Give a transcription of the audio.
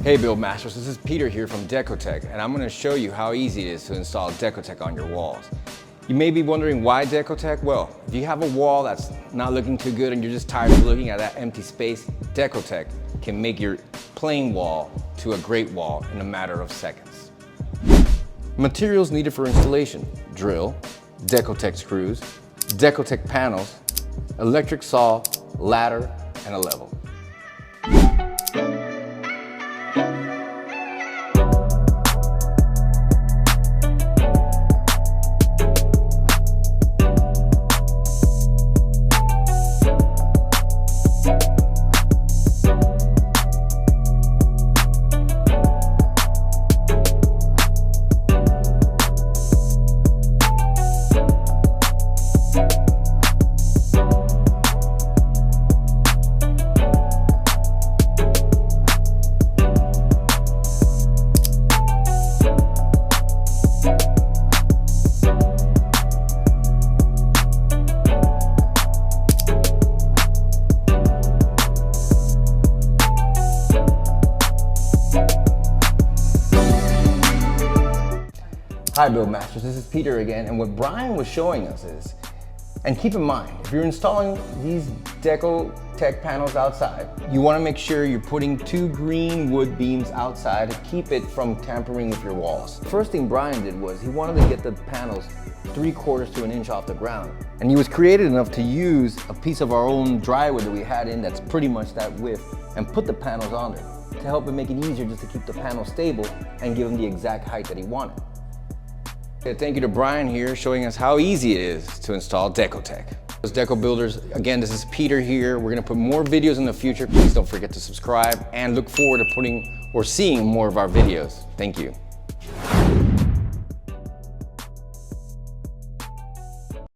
Hey Build Masters, this is Peter here from Deckotech, and I'm going to show you how easy it is to install Deckotech on your walls. You may be wondering why Deckotech? Well, if you have a wall that's not looking too good and you're just tired of looking at that empty space, Deckotech can make your plain wall to a great wall in a matter of seconds. Materials needed for installation: drill, Deckotech screws, Deckotech panels, electric saw, ladder, and a level. Hi Build Masters, this is Peter again, and what Brian was showing us is, and keep in mind, if you're installing these Deckotech panels outside, you want to make sure you're putting 2 green wood beams outside to keep it from tampering with your walls. First thing Brian did was he wanted to get the panels 3/4 to an inch off the ground, and he was creative enough to use a piece of our own drywood that we had in that's pretty much that width and put the panels on there to help it make it easier just to keep the panels stable and give them the exact height that he wanted. Thank you to Brian here showing us how easy it is to install Deckotech. As Deco Builders, again, this is Peter here. We're gonna put more videos in the future. Please don't forget to subscribe and look forward to seeing more of our videos. Thank you.